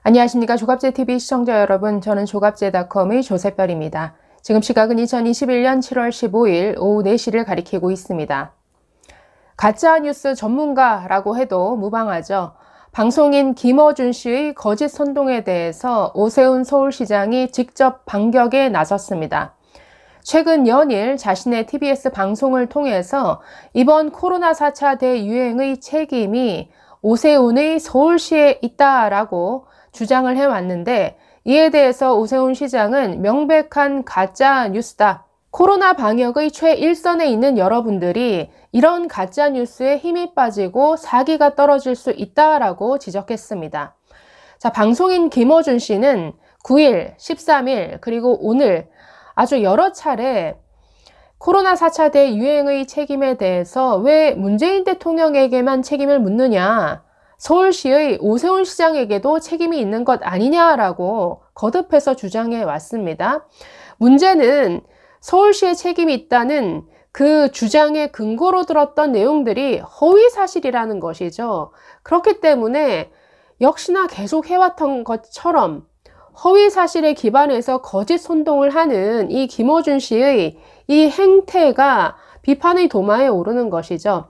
안녕하십니까. 조갑제TV 시청자 여러분, 저는 조갑제닷컴의 조셉별입니다. 지금 시각은 2021년 7월 15일 오후 4시를 가리키고 있습니다. 가짜뉴스 전문가라고 해도 무방하죠. 방송인 김어준 씨의 거짓 선동에 대해서 오세훈 서울시장이 직접 반격에 나섰습니다. 최근 연일 자신의 TBS 방송을 통해서 이번 코로나 4차 대유행의 책임이 오세훈의 서울시에 있다라고 주장을 해왔는데, 이에 대해서 오세훈 시장은 명백한 가짜 뉴스다. 코로나 방역의 최일선에 있는 여러분들이 이런 가짜 뉴스에 힘이 빠지고 사기가 떨어질 수 있다라고 지적했습니다. 자, 방송인 김어준 씨는 9일, 13일, 그리고 오늘 아주 여러 차례 코로나 4차 대유행의 책임에 대해서 왜 문재인 대통령에게만 책임을 묻느냐, 서울시의 오세훈 시장에게도 책임이 있는 것 아니냐라고 거듭해서 주장해 왔습니다. 문제는 서울시에 책임이 있다는 그 주장의 근거로 들었던 내용들이 허위 사실이라는 것이죠. 그렇기 때문에 역시나 계속 해왔던 것처럼 허위 사실에 기반해서 거짓 선동을 하는 이 김어준 씨의 이 행태가 비판의 도마에 오르는 것이죠.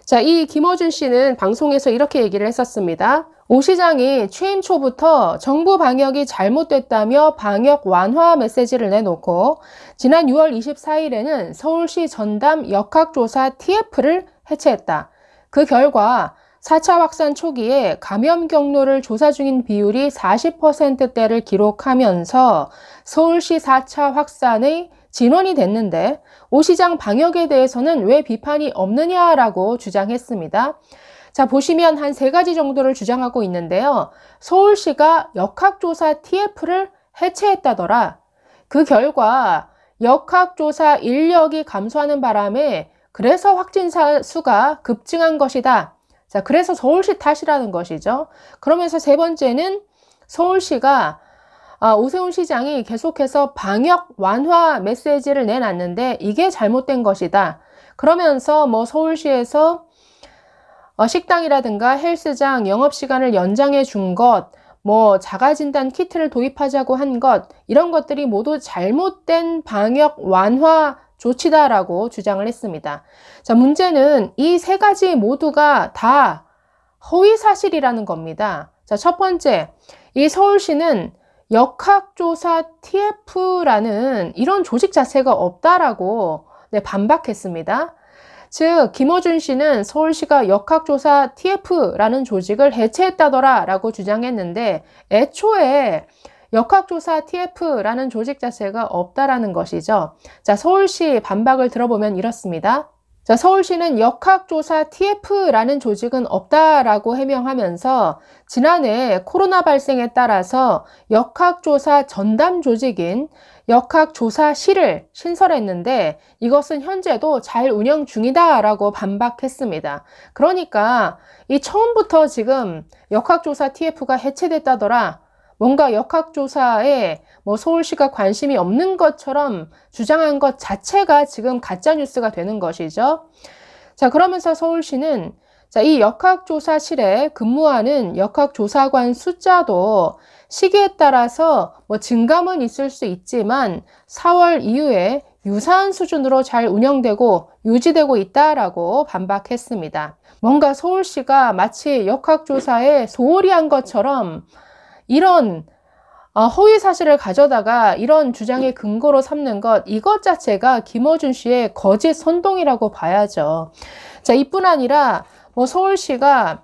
자, 이 김어준 씨는 방송에서 이렇게 얘기를 했었습니다. 오 시장이 취임 초부터 정부 방역이 잘못됐다며 방역 완화 메시지를 내놓고 지난 6월 24일에는 서울시 전담 역학조사 TF를 해체했다. 그 결과 4차 확산 초기에 감염 경로를 조사 중인 비율이 40%대를 기록하면서 서울시 4차 확산의 진원이 됐는데, 오 시장 방역에 대해서는 왜 비판이 없느냐라고 주장했습니다. 자, 보시면 한 3가지 정도를 주장하고 있는데요. 서울시가 역학조사 TF를 해체했다더라. 그 결과 역학조사 인력이 감소하는 바람에 그래서 확진자 수가 급증한 것이다. 자, 그래서 서울시 탓이라는 것이죠. 그러면서 3번째는 서울시가 오세훈 시장이 계속해서 방역 완화 메시지를 내놨는데 이게 잘못된 것이다. 그러면서 서울시에서 식당이라든가 헬스장 영업시간을 연장해 준 것, 자가진단 키트를 도입하자고 한 것, 이런 것들이 모두 잘못된 방역 완화 조치다라고 주장을 했습니다. 자, 문제는 이 3가지 모두가 다 허위 사실이라는 겁니다. 자, 첫 번째, 이 서울시는 역학조사 TF라는 이런 조직 자체가 없다라고 반박했습니다. 즉, 김어준 씨는 서울시가 역학조사 TF라는 조직을 해체했다더라 라고 주장했는데, 애초에 역학조사 TF라는 조직 자체가 없다라는 것이죠. 자, 서울시 반박을 들어보면 이렇습니다. 자, 서울시는 역학조사 TF라는 조직은 없다라고 해명하면서 지난해 코로나 발생에 따라서 역학조사 전담 조직인 역학조사실을 신설했는데 이것은 현재도 잘 운영 중이다라고 반박했습니다. 그러니까 이 처음부터 지금 역학조사 TF가 해체됐다더라, 뭔가 역학조사에 서울시가 관심이 없는 것처럼 주장한 것 자체가 지금 가짜뉴스가 되는 것이죠. 자, 그러면서 서울시는 이 역학조사실에 근무하는 역학조사관 숫자도 시기에 따라서 증감은 있을 수 있지만 4월 이후에 유사한 수준으로 잘 운영되고 유지되고 있다라고 반박했습니다. 뭔가 서울시가 마치 역학조사에 소홀히 한 것처럼 이런 허위 사실을 가져다가 이런 주장의 근거로 삼는 것, 이것 자체가 김어준 씨의 거짓 선동이라고 봐야죠. 자, 이뿐 아니라 서울시가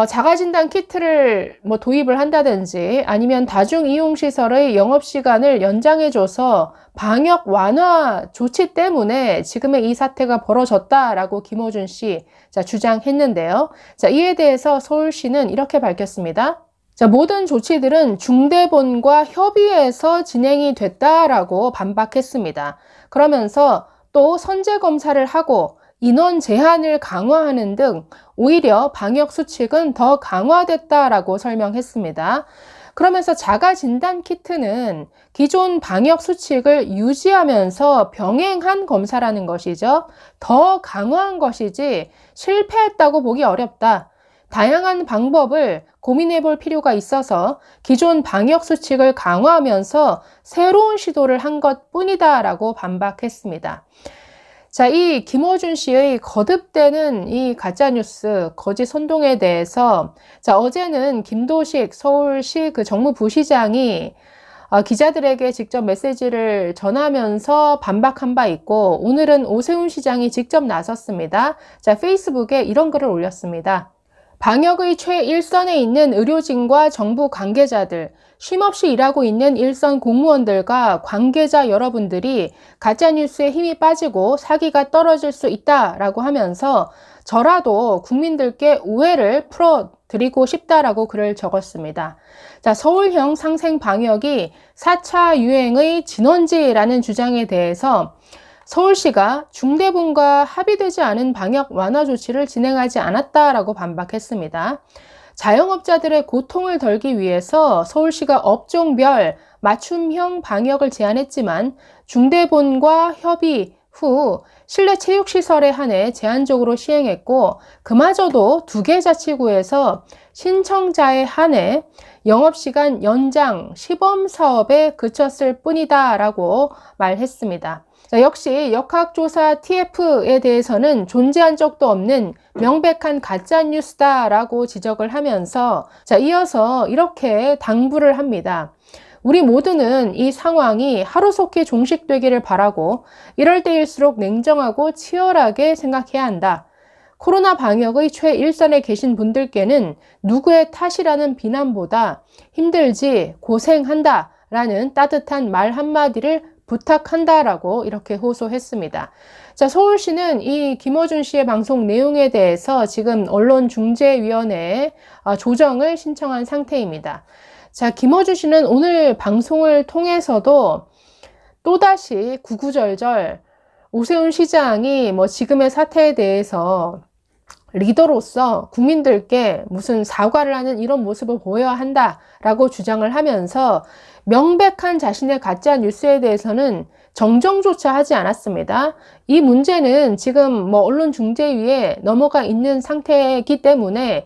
자가진단 키트를 도입을 한다든지 아니면 다중이용시설의 영업시간을 연장해줘서 방역 완화 조치 때문에 지금의 이 사태가 벌어졌다라고 김어준 씨 주장했는데요. 자, 이에 대해서 서울시는 이렇게 밝혔습니다. 자, 모든 조치들은 중대본과 협의해서 진행이 됐다라고 반박했습니다. 그러면서 또 선제 검사를 하고 인원 제한을 강화하는 등 오히려 방역 수칙은 더 강화됐다라고 설명했습니다. 그러면서 자가진단 키트는 기존 방역 수칙을 유지하면서 병행한 검사라는 것이죠. 더 강화한 것이지 실패했다고 보기 어렵다. 다양한 방법을 고민해 볼 필요가 있어서 기존 방역 수칙을 강화하면서 새로운 시도를 한 것뿐이다 라고 반박했습니다. 자, 이 김어준 씨의 거듭되는 이 가짜뉴스, 거짓 선동에 대해서 자, 어제는 김도식 서울시 그 정무부시장이 기자들에게 직접 메시지를 전하면서 반박한 바 있고, 오늘은 오세훈 시장이 직접 나섰습니다. 자, 페이스북에 이런 글을 올렸습니다. 방역의 최일선에 있는 의료진과 정부 관계자들, 쉼없이 일하고 있는 일선 공무원들과 관계자 여러분들이 가짜뉴스에 힘이 빠지고 사기가 떨어질 수 있다라고 하면서 저라도 국민들께 오해를 풀어드리고 싶다라고 글을 적었습니다. 자, 서울형 상생 방역이 4차 유행의 진원지라는 주장에 대해서 서울시가 중대본과 합의되지 않은 방역 완화 조치를 진행하지 않았다라고 반박했습니다. 자영업자들의 고통을 덜기 위해서 서울시가 업종별 맞춤형 방역을 제안했지만 중대본과 협의 후 실내 체육시설에 한해 제한적으로 시행했고, 그마저도 2개 자치구에서 신청자에 한해 영업시간 연장 시범사업에 그쳤을 뿐이다 라고 말했습니다. 자, 역시 역학조사 TF에 대해서는 존재한 적도 없는 명백한 가짜뉴스다 라고 지적을 하면서 자, 이어서 이렇게 당부를 합니다. 우리 모두는 이 상황이 하루속히 종식되기를 바라고 이럴 때일수록 냉정하고 치열하게 생각해야 한다. 코로나 방역의 최일선에 계신 분들께는 누구의 탓이라는 비난보다 힘들지 고생한다 라는 따뜻한 말 한마디를 부탁한다라고 이렇게 호소했습니다. 자, 서울시는 이 김어준 씨의 방송 내용에 대해서 지금 언론중재위원회에 조정을 신청한 상태입니다. 자, 김어준 씨는 오늘 방송을 통해서도 또다시 구구절절 오세훈 시장이 지금의 사태에 대해서 리더로서 국민들께 무슨 사과를 하는 이런 모습을 보여야 한다라고 주장을 하면서 명백한 자신의 가짜 뉴스에 대해서는 정정조차 하지 않았습니다. 이 문제는 지금 언론중재위에 넘어가 있는 상태이기 때문에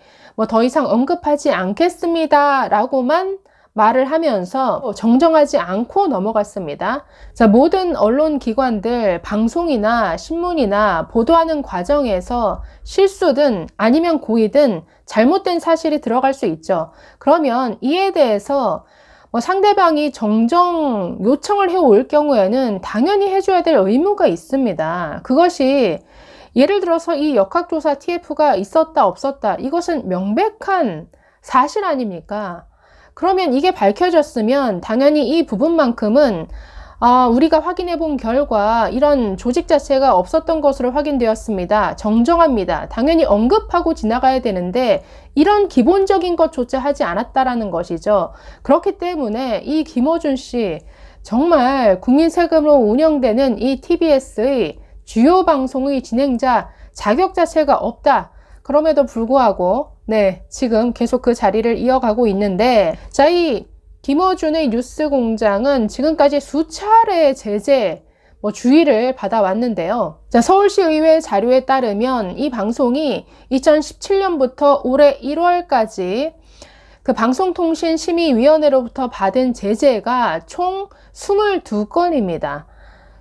더 이상 언급하지 않겠습니다 라고만 말을 하면서 정정하지 않고 넘어갔습니다. 자, 모든 언론기관들 방송이나 신문이나 보도하는 과정에서 실수든 아니면 고의든 잘못된 사실이 들어갈 수 있죠. 그러면 이에 대해서 상대방이 정정 요청을 해올 경우에는 당연히 해줘야 될 의무가 있습니다. 그것이 예를 들어서 이 역학조사 TF가 있었다 없었다, 이것은 명백한 사실 아닙니까? 그러면 이게 밝혀졌으면 당연히 이 부분만큼은 우리가 확인해 본 결과 이런 조직 자체가 없었던 것으로 확인되었습니다. 정정합니다. 당연히 언급하고 지나가야 되는데 이런 기본적인 것조차 하지 않았다라는 것이죠. 그렇기 때문에 이 김어준 씨 정말 국민 세금으로 운영되는 이 TBS의 주요 방송의 진행자 자격 자체가 없다. 그럼에도 불구하고 지금 계속 그 자리를 이어가고 있는데, 자, 이 김어준의 뉴스공장은 지금까지 수차례 제재 주의를 받아왔는데요. 자, 서울시의회 자료에 따르면 이 방송이 2017년부터 올해 1월까지 그 방송통신심의위원회로부터 받은 제재가 총 22건입니다.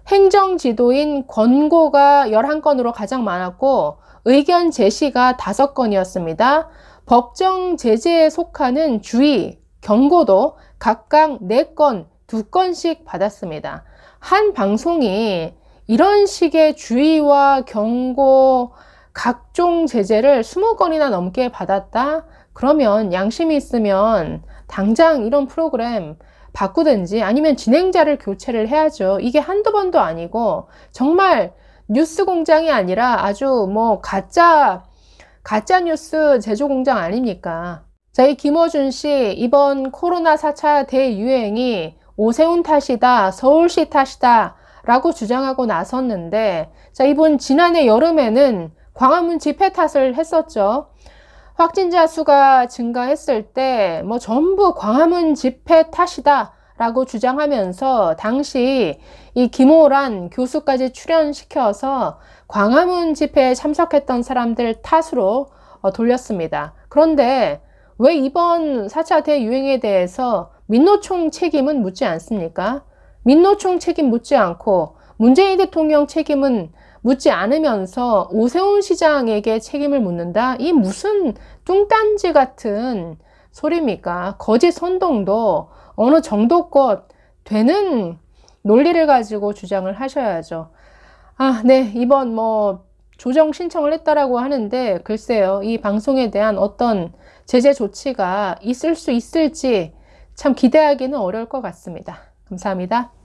행정지도인 권고가 11건으로 가장 많았고 의견 제시가 5건이었습니다. 법정 제재에 속하는 주의, 경고도 각각 4건, 2건씩 받았습니다. 한 방송이 이런 식의 주의와 경고, 각종 제재를 20건이나 넘게 받았다? 그러면 양심이 있으면 당장 이런 프로그램 바꾸든지 아니면 진행자를 교체를 해야죠. 이게 한두 번도 아니고 정말 뉴스 공장이 아니라 아주 가짜 뉴스 제조 공장 아닙니까? 자, 이 김어준 씨 이번 코로나 4차 대유행이 오세훈 탓이다, 서울시 탓이다 라고 주장하고 나섰는데, 자, 이번 지난해 여름에는 광화문 집회 탓을 했었죠. 확진자 수가 증가했을 때 전부 광화문 집회 탓이다 라고 주장하면서 당시 이 김호란 교수까지 출연시켜서 광화문 집회에 참석했던 사람들 탓으로 돌렸습니다. 그런데 왜 이번 4차 대유행에 대해서 민노총 책임은 묻지 않습니까? 민노총 책임 묻지 않고 문재인 대통령 책임은 묻지 않으면서 오세훈 시장에게 책임을 묻는다? 이 무슨 뚱딴지 같은 소리입니까? 거짓 선동도 어느 정도껏 되는 논리를 가지고 주장을 하셔야죠. 네. 이번 조정 신청을 했다라고 하는데 글쎄요. 이 방송에 대한 어떤 제재 조치가 있을 수 있을지 참 기대하기는 어려울 것 같습니다. 감사합니다.